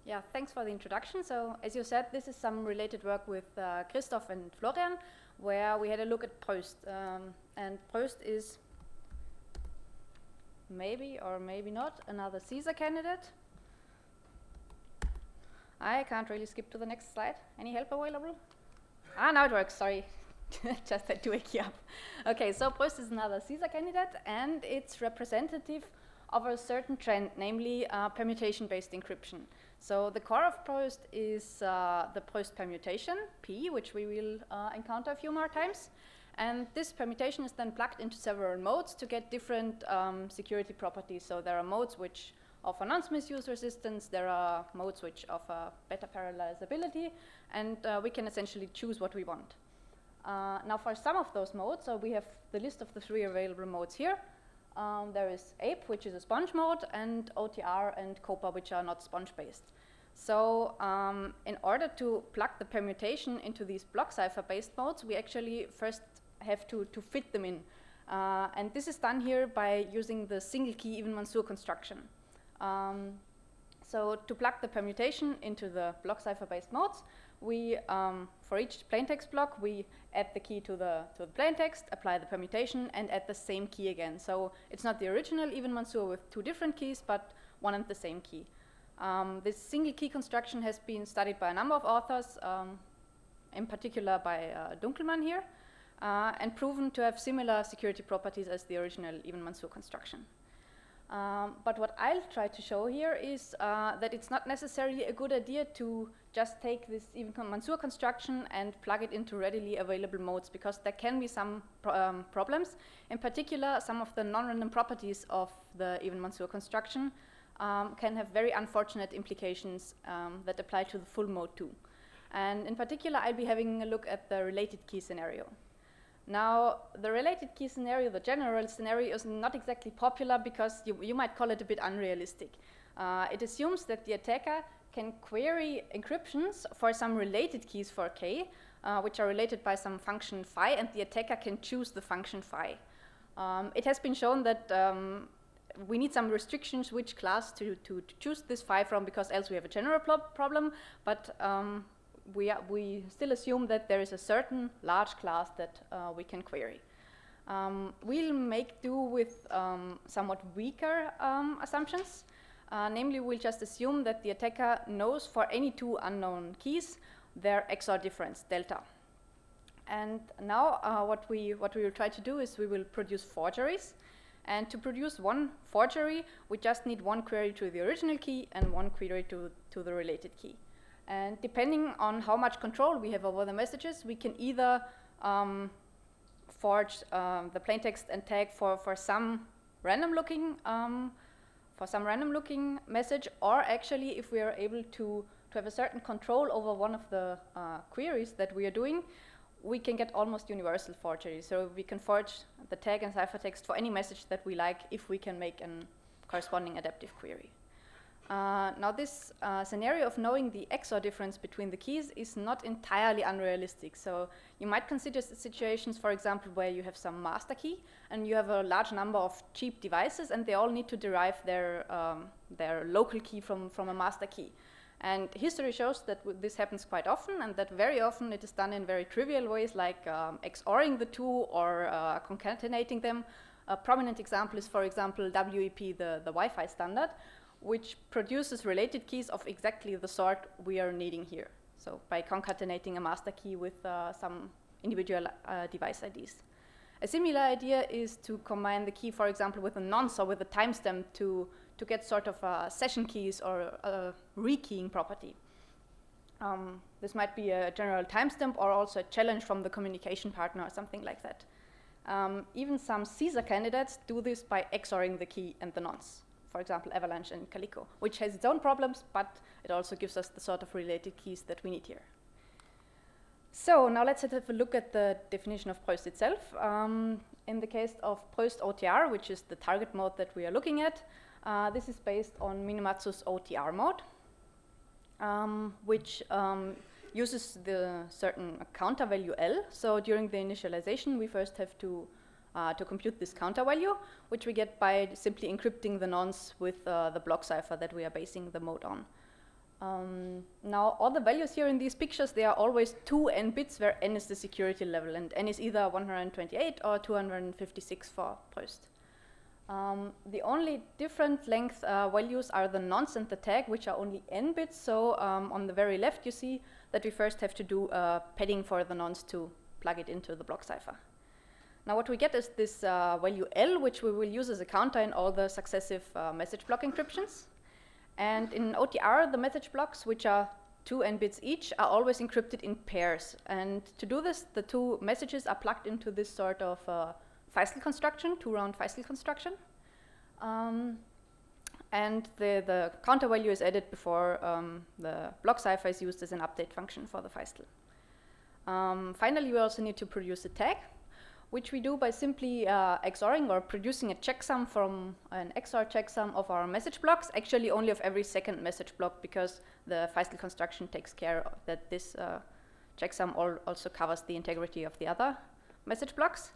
Yeah, thanks for the introduction. So, as you said, this is some related work with Christoph and Florian, where we had a look at Proest. And Proest is maybe or maybe not another Caesar candidate. I can't really skip to the next slide. Any help available? Now it works, sorry. Just had to wake you up. Okay, so Proest is another Caesar candidate, and it's representative of a certain trend, namely permutation-based encryption. So the core of Proest is the Proest permutation, P, which we will encounter a few more times. And this permutation is then plugged into several modes to get different security properties. So there are modes which offer nonce misuse resistance, there are modes which offer better parallelizability, and we can essentially choose what we want. Now for some of those modes, so we have the list of the 3 available modes here. There is APE, which is a sponge mode, and OTR and COPA, which are not sponge-based. So in order to plug the permutation into these block cipher-based modes, we actually first have to fit them in. And this is done here by using the single key even-Mansur construction. So to plug the permutation into the block cipher-based modes, we, for each plaintext block, we add the key to the plaintext, apply the permutation, and add the same key again. So it's not the original even-Mansur with 2 different keys, but one and the same key. This single key construction has been studied by a number of authors, in particular by Dunkelmann here, and proven to have similar security properties as the original even-Mansur construction. But what I'll try to show here is that it's not necessarily a good idea to just take this even-Mansur construction and plug it into readily available modes, because there can be some problems. In particular, some of the non-random properties of the even-Mansur construction can have very unfortunate implications that apply to the full mode too. And in particular, I'll be having a look at the related key scenario. Now, the related key scenario, the general scenario, is not exactly popular because you might call it a bit unrealistic. It assumes that the attacker can query encryptions for some related keys for K, which are related by some function phi, and the attacker can choose the function phi. It has been shown that we need some restrictions which class to choose this phi from, because else we have a general problem, but we still assume that there is a certain large class that we can query. We'll make do with somewhat weaker assumptions. Namely, we'll just assume that the attacker knows for any 2 unknown keys their XOR difference, delta. And now what we will try to do is we will produce forgeries. And to produce one forgery, we just need 1 query to the original key and 1 query to the related key. And depending on how much control we have over the messages, we can either forge the plaintext and tag for some random looking message, or actually, if we are able to have a certain control over one of the queries that we are doing, we can get almost universal forgery. So we can forge the tag and ciphertext for any message that we like if we can make a corresponding adaptive query. Now this scenario of knowing the XOR difference between the keys is not entirely unrealistic. So you might consider situations, for example, where you have some master key and you have a large number of cheap devices and they all need to derive their local key from a master key. And history shows that this happens quite often, and that very often it is done in very trivial ways, like XORing the 2 or concatenating them. A prominent example is, for example, WEP, the Wi-Fi standard, which produces related keys of exactly the sort we are needing here. So by concatenating a master key with some individual device IDs. A similar idea is to combine the key, for example, with a nonce or with a timestamp to get sort of session keys or a rekeying property. This might be a general timestamp or also a challenge from the communication partner or something like that. Even some Caesar candidates do this by XORing the key and the nonce. For example, Avalanche and Calico, which has its own problems, but it also gives us the sort of related keys that we need here. So now let's have a look at the definition of Proest itself. In the case of Proest OTR, which is the target mode that we are looking at, this is based on Minimatsu's OTR mode, which uses the certain counter value L. So during the initialization, we first have to compute this counter value, which we get by simply encrypting the nonce with the block cipher that we are basing the mode on. Now, all the values here in these pictures, they are always 2 n bits, where n is the security level, and n is either 128 or 256 for Proest. The only different length values are the nonce and the tag, which are only n bits. So on the very left, you see that we first have to do padding for the nonce to plug it into the block cipher. Now what we get is this value L, which we will use as a counter in all the successive message block encryptions. And in OTR, the message blocks, which are 2 n bits each, are always encrypted in pairs. And to do this, the 2 messages are plugged into this sort of Feistel construction, 2-round Feistel construction. And the counter value is added before the block cipher is used as an update function for the Feistel. Finally, we also need to produce a tag, which we do by simply XORing or producing a checksum from an XOR checksum of our message blocks, actually only of every second message block, because the Feistel construction takes care that this checksum also covers the integrity of the other message blocks.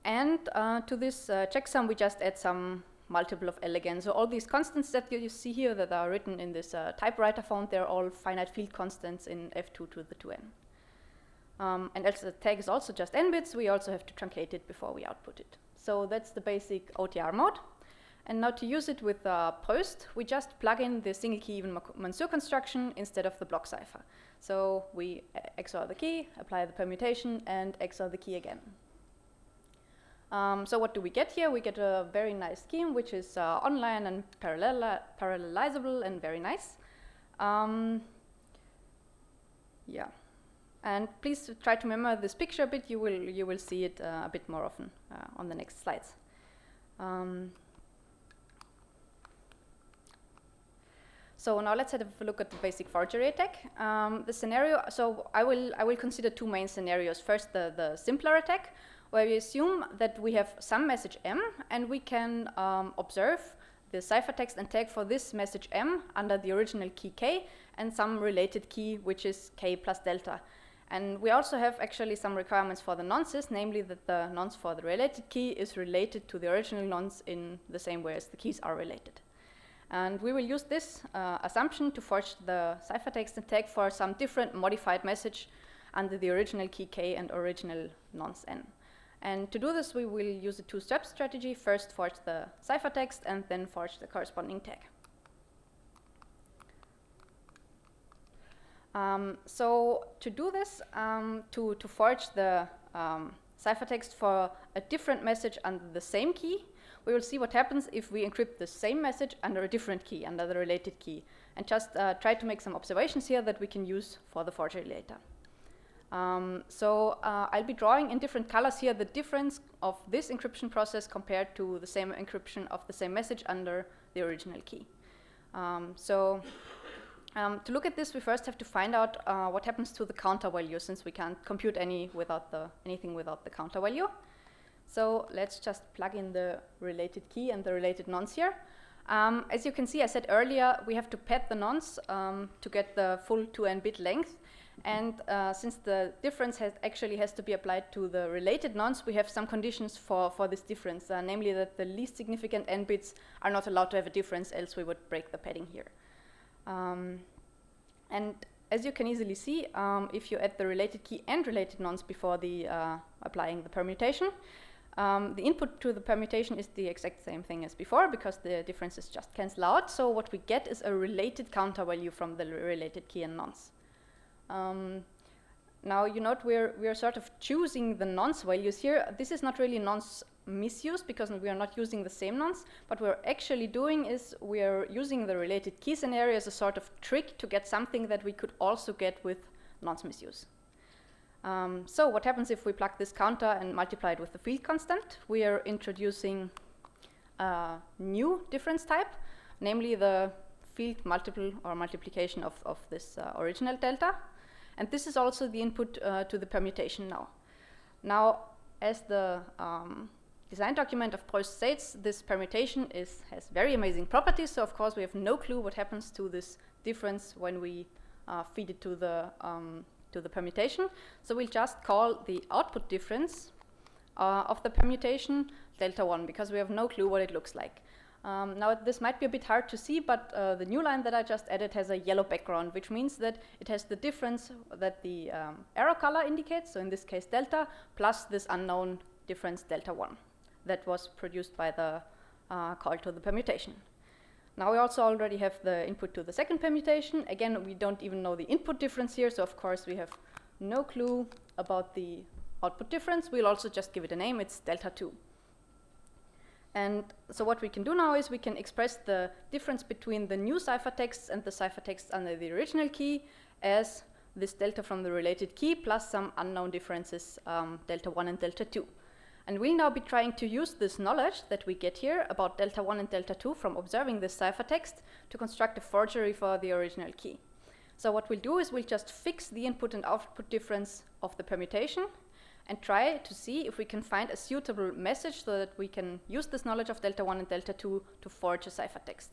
And to this checksum, we just add some multiple of L again. So all these constants that you see here that are written in this typewriter font, they're all finite field constants in F2 to the 2n. And as the tag is also just n bits, we also have to truncate it before we output it. So that's the basic OTR mode. And now to use it with Proest, we just plug in the single key even Mansur construction instead of the block cipher. So we XOR the key, apply the permutation, and XOR the key again. So what do we get here? We get a very nice scheme, which is online and parallelizable and very nice. Yeah. And please try to remember this picture a bit. You will see it a bit more often on the next slides. So now let's have a look at the basic forgery attack. The scenario. So I will consider 2 main scenarios. First, the simpler attack, where we assume that we have some message M, and we can observe the ciphertext and tag for this message M under the original key K, and some related key, which is K plus delta. And we also have actually some requirements for the nonces, namely that the nonce for the related key is related to the original nonce in the same way as the keys are related. And we will use this assumption to forge the ciphertext and tag for some different modified message under the original key K and original nonce N. And to do this, we will use a 2-step strategy. First, forge the ciphertext, and then forge the corresponding tag. So to do this, to forge the ciphertext for a different message under the same key, we will see what happens if we encrypt the same message under a different key, under the related key, and just try to make some observations here that we can use for the forgery later. I'll be drawing in different colors here the difference of this encryption process compared to the same encryption of the same message under the original key. To look at this, we first have to find out what happens to the counter value, since we can't compute anything without the counter value. So let's just plug in the related key and the related nonce here. As you can see, I said earlier, we have to pad the nonce to get the full 2n bit length. And since the difference actually has to be applied to the related nonce, we have some conditions for this difference, namely that the least significant n bits are not allowed to have a difference, else we would break the padding here. And as you can easily see, if you add the related key and related nonce before the applying the permutation, the input to the permutation is the exact same thing as before, because the differences just cancel out. So what we get is a related counter value from the related key and nonce. Now you note we're sort of choosing the nonce values here. This is not really nonce misuse, because we are not using the same nonce. What we're actually doing is we're using the related key scenario as a sort of trick to get something that we could also get with nonce misuse. So what happens if we plug this counter and multiply it with the field constant? We are introducing a new difference type, namely the field multiple or multiplication of this original delta. And this is also the input to the permutation now. Now, as the design document of Proest states, this permutation has very amazing properties. So of course we have no clue what happens to this difference when we feed it to the permutation. So we'll just call the output difference of the permutation delta 1, because we have no clue what it looks like. Now this might be a bit hard to see, but the new line that I just added has a yellow background, which means that it has the difference that the arrow color indicates, so in this case delta, plus this unknown difference delta 1 that was produced by the call to the permutation. Now we also already have the input to the second permutation. Again, we don't even know the input difference here, so of course we have no clue about the output difference. We'll also just give it a name, it's delta 2. And so what we can do now is we can express the difference between the new ciphertexts and the ciphertexts under the original key as this delta from the related key plus some unknown differences, delta 1 and delta 2. And we'll now be trying to use this knowledge that we get here about delta 1 and delta 2 from observing this ciphertext to construct a forgery for the original key. So what we'll do is we'll just fix the input and output difference of the permutation and try to see if we can find a suitable message so that we can use this knowledge of delta 1 and delta 2 to forge a ciphertext.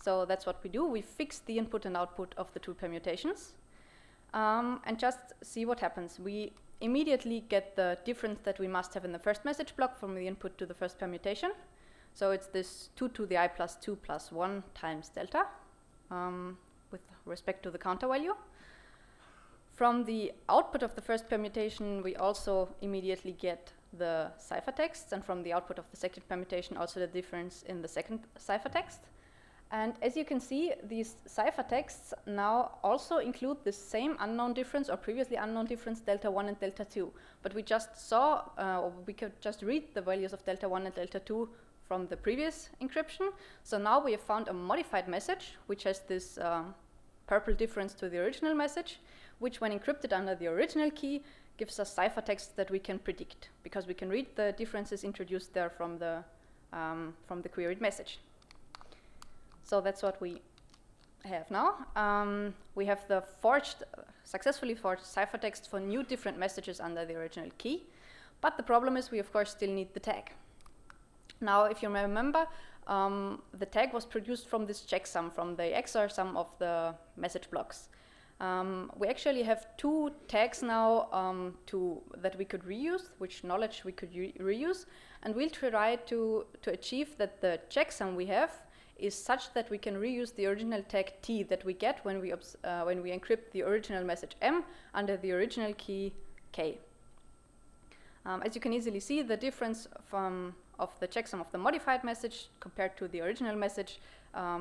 So that's what we do. We fix the input and output of the two permutations and just see what happens. We immediately get the difference that we must have in the first message block from the input to the first permutation. So it's this 2 to the I plus 2 plus 1 times delta with respect to the counter value. From the output of the first permutation, we also immediately get the ciphertext, and from the output of the second permutation, also the difference in the second ciphertext. And as you can see, these ciphertexts now also include the same unknown difference or previously unknown difference, delta 1 and delta 2. But we just saw, or we could just read the values of delta 1 and delta 2 from the previous encryption. So now we have found a modified message, which has this purple difference to the original message, which when encrypted under the original key gives us ciphertext that we can predict, because we can read the differences introduced there from the queried message. So that's what we have now. We have the successfully forged ciphertext for new different messages under the original key, but the problem is we of course still need the tag. Now if you remember, the tag was produced from this checksum, from the XOR sum of the message blocks. We actually have two tags now that we could reuse, which knowledge we could reuse, and we'll try to achieve that the checksum we have is such that we can reuse the original tag T that we get when we encrypt the original message M under the original key K. As you can easily see, the difference of the checksum of the modified message compared to the original message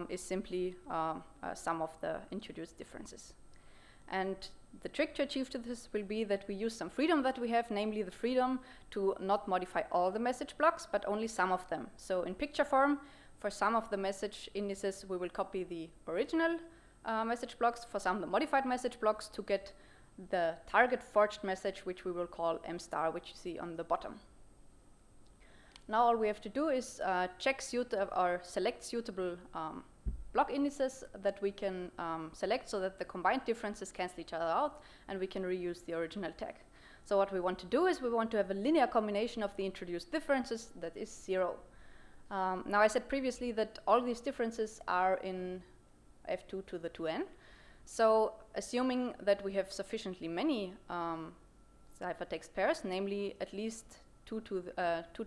is simply a sum of the introduced differences. And the trick to achieve this will be that we use some freedom that we have, namely the freedom to not modify all the message blocks, but only some of them. So in picture form, for some of the message indices, we will copy the original message blocks, for some the modified message blocks, to get the target forged message, which we will call M star, which you see on the bottom. Now all we have to do is select suitable block indices that we can select so that the combined differences cancel each other out and we can reuse the original tag. So what we want to do is we want to have a linear combination of the introduced differences that is 0. Now I said previously that all these differences are in f2 to the 2n. So assuming that we have sufficiently many ciphertext pairs, namely at least 2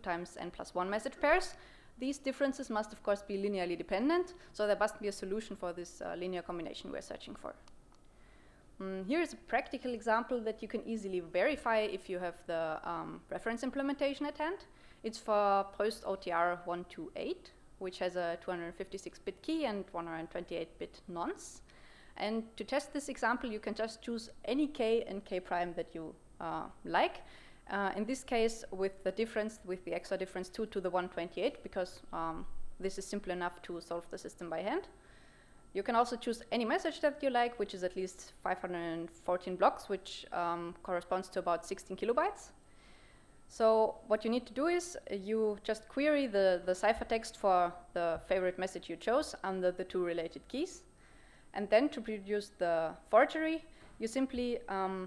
times n plus 1 message pairs, these differences must of course be linearly dependent, so there must be a solution for this linear combination we're searching for. Here is a practical example that you can easily verify if you have the reference implementation at hand. It's for Proest OTR 128, which has a 256-bit key and 128-bit nonce. And to test this example, you can just choose any k and k prime that you like. In this case, with the difference, with the XOR difference 2 to the 128, because this is simple enough to solve the system by hand. You can also choose any message that you like, which is at least 514 blocks, which corresponds to about 16 kilobytes. So what you need to do is you just query the ciphertext for the favorite message you chose under the two related keys. And then to produce the forgery, you simply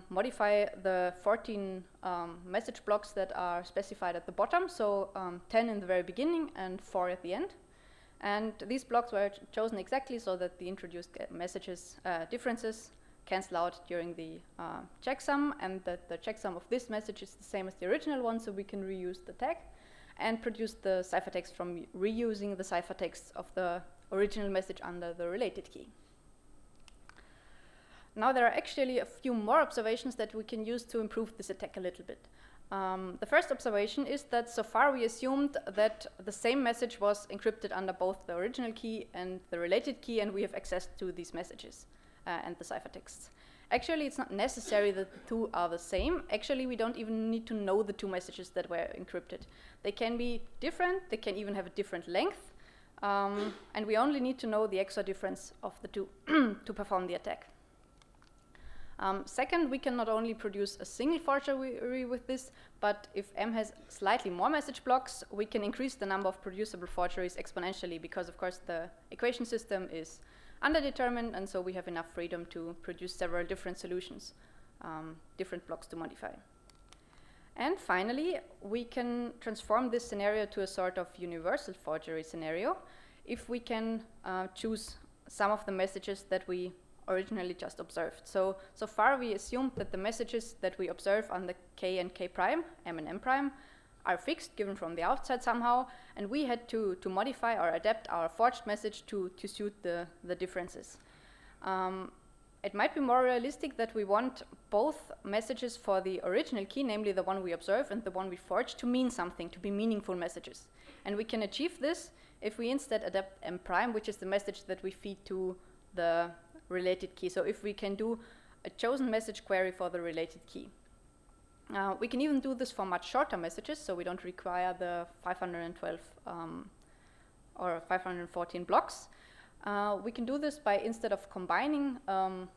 modify the 14 message blocks that are specified at the bottom, so 10 in the very beginning and 4 at the end. And these blocks were chosen exactly so that the introduced messages differences cancel out during the checksum, and that the checksum of this message is the same as the original one, so we can reuse the tag. and produce the ciphertext from reusing the ciphertext of the original message under the related key. Now there are actually a few more observations that we can use to improve this attack a little bit. The first observation is that so far we assumed that the same message was encrypted under both the original key and the related key, and we have access to these messages and the ciphertexts. Actually, it's not necessary that the two are the same. Actually, we don't even need to know the two messages that were encrypted. They can be different, they can even have a different length, and we only need to know the XOR difference of the two to perform the attack. Second, we can not only produce a single forgery with this, but if M has slightly more message blocks, we can increase the number of producible forgeries exponentially, because of course the equation system is underdetermined, and so we have enough freedom to produce several different solutions, different blocks to modify. And finally, we can transform this scenario to a sort of universal forgery scenario if we can choose some of the messages that we originally just observed. So far we assumed that the messages that we observe on the K and K prime, M and M prime, are fixed, given from the outside somehow, and we had to modify or adapt our forged message to suit the differences. It might be more realistic that we want both messages for the original key, namely the one we observe and the one we forge, to mean something, to be meaningful messages. And we can achieve this if we instead adapt M prime, which is the message that we feed to the related key. So if we can do a chosen message query for the related key. We can even do this for much shorter messages, so we don't require the 512 or 514 blocks. We can do this by, instead of combining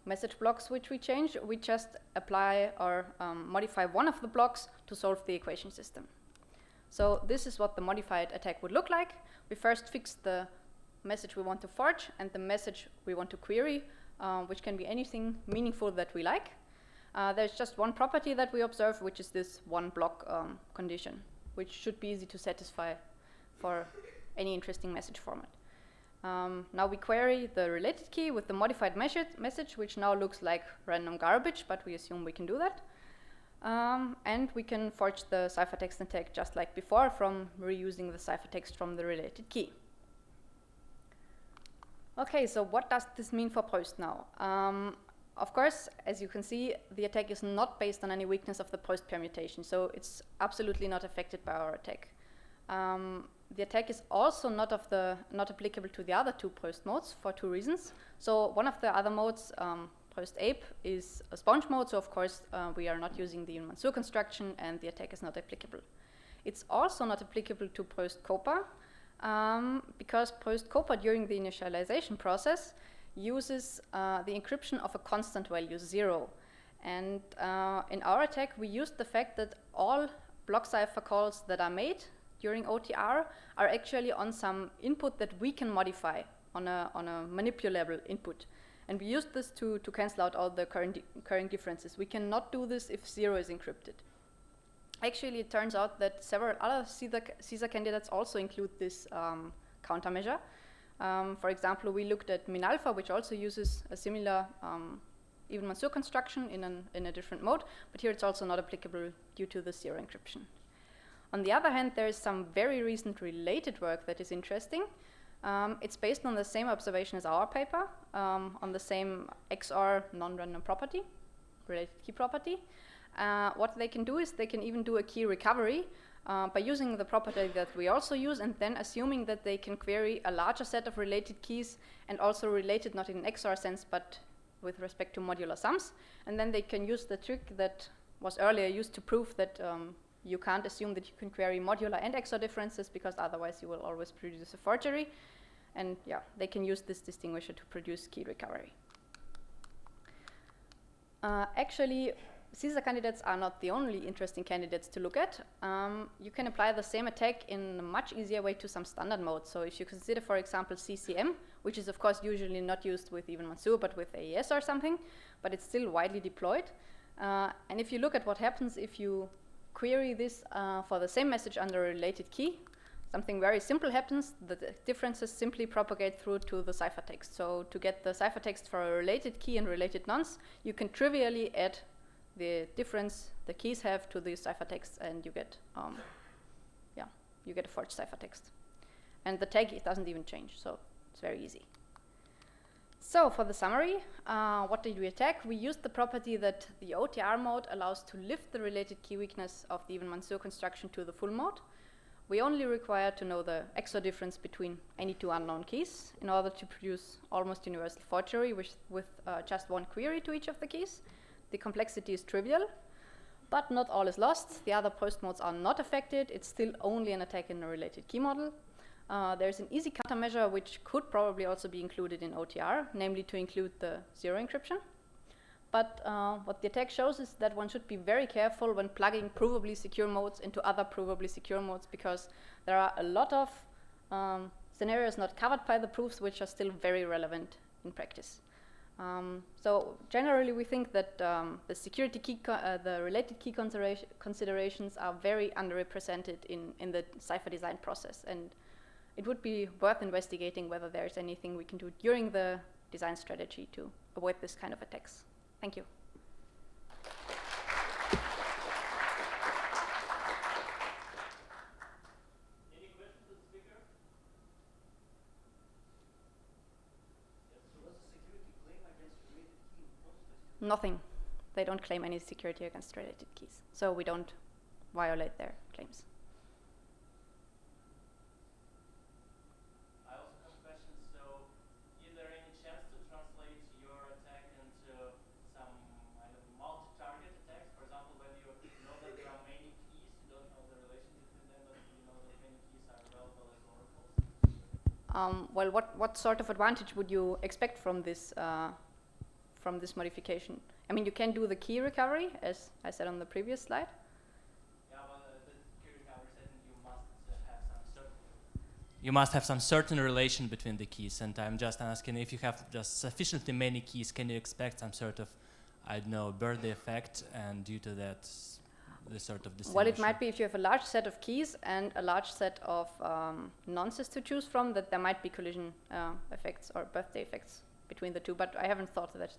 message blocks which we change, we just apply or modify one of the blocks to solve the equation system. So this is what the modified attack would look like. We first fix the message we want to forge and the message we want to query, which can be anything meaningful that we like. There's just one property that we observe, which is this one block condition, which should be easy to satisfy for any interesting message format. Now we query the related key with the modified message, which now looks like random garbage, but we assume we can do that. And we can forge the ciphertext attack just like before from reusing the ciphertext from the related key. Okay, so what does this mean for Proest now? Of course, as you can see, the attack is not based on any weakness of the Proest permutation, so it's absolutely not affected by our attack. The attack is also not applicable to the other two Proest modes for two reasons. So one of the other modes, Proest Ape, is a sponge mode, so of course we are not using the Mansur construction and the attack is not applicable. It's also not applicable to Proest Copa, because Proest Copa during the initialization process uses the encryption of a constant value, 0. And in our attack, we used the fact that all block cipher calls that are made during OTR are actually on some input that we can modify on a manipulable input. And we used this to cancel out all the current differences. We cannot do this if 0 is encrypted. Actually, it turns out that several other CISA candidates also include this countermeasure. For example, we looked at MinAlpha, which also uses a similar even Mansur construction in a different mode, but here it's also not applicable due to the 0 encryption. On the other hand, there is some very recent related work that is interesting. It's based on the same observation as our paper, on the same XOR non-random property, related key property. What they can do is they can even do a key recovery by using the property that we also use, and then assuming that they can query a larger set of related keys and also related not in an XOR sense but with respect to modular sums. And then they can use the trick that was earlier used to prove that you can't assume that you can query modular and XOR differences, because otherwise you will always produce a forgery. And yeah, they can use this distinguisher to produce key recovery. Actually, CISA candidates are not the only interesting candidates to look at. You can apply the same attack in a much easier way to some standard modes. So if you consider, for example, CCM, which is of course usually not used with even Mansur, but with AES or something, but it's still widely deployed. And if you look at what happens if you query this for the same message under a related key, something very simple happens. The differences simply propagate through to the ciphertext. So to get the ciphertext for a related key and related nonce, you can trivially add the difference the keys have to the ciphertext, and you get you get a forged ciphertext. And the tag, it doesn't even change, so it's very easy. So for the summary, what did we attack? We used the property that the OTR mode allows to lift the related key weakness of the even-Mansur construction to the full mode. We only require to know the XOR difference between any two unknown keys in order to produce almost universal forgery with just one query to each of the keys. The complexity is trivial, but not all is lost. The other Proest modes are not affected. It's still only an attack in a related key model. There's an easy countermeasure which could probably also be included in OTR, namely to include the zero encryption. But what the attack shows is that one should be very careful when plugging provably secure modes into other provably secure modes, because there are a lot of scenarios not covered by the proofs which are still very relevant in practice. So generally we think that the security key, the related key considerations are very underrepresented in the cipher design process, and it would be worth investigating whether there's anything we can do during the design strategy to avoid this kind of attacks. Thank you. Any questions to the speaker? Yes. So what's the security claim against related key in Proest? Nothing. They don't claim any security against related keys, so we don't violate their claims. I also have a question. So is there any chance to translate your attack into some kind of multi-target attacks? For example, when you know that there are many keys, you don't know the relation between them, but you know that many keys are available as oracles? Well, what sort of advantage would you expect from this modification? I mean, you can do the key recovery, as I said on the previous slide. Yeah, but the key recovery said you must have some certain relation between the keys, and I'm just asking if you have just sufficiently many keys, can you expect some sort of, I don't know, birthday effect, and due to that, this sort of distinction? Well, it might be if you have a large set of keys and a large set of nonces to choose from, that there might be collision effects or birthday effects between the two, but I haven't thought that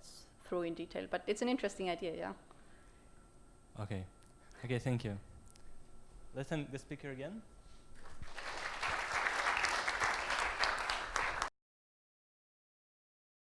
through in detail, but it's an interesting idea, yeah. Okay, thank you. Listen, the speaker again.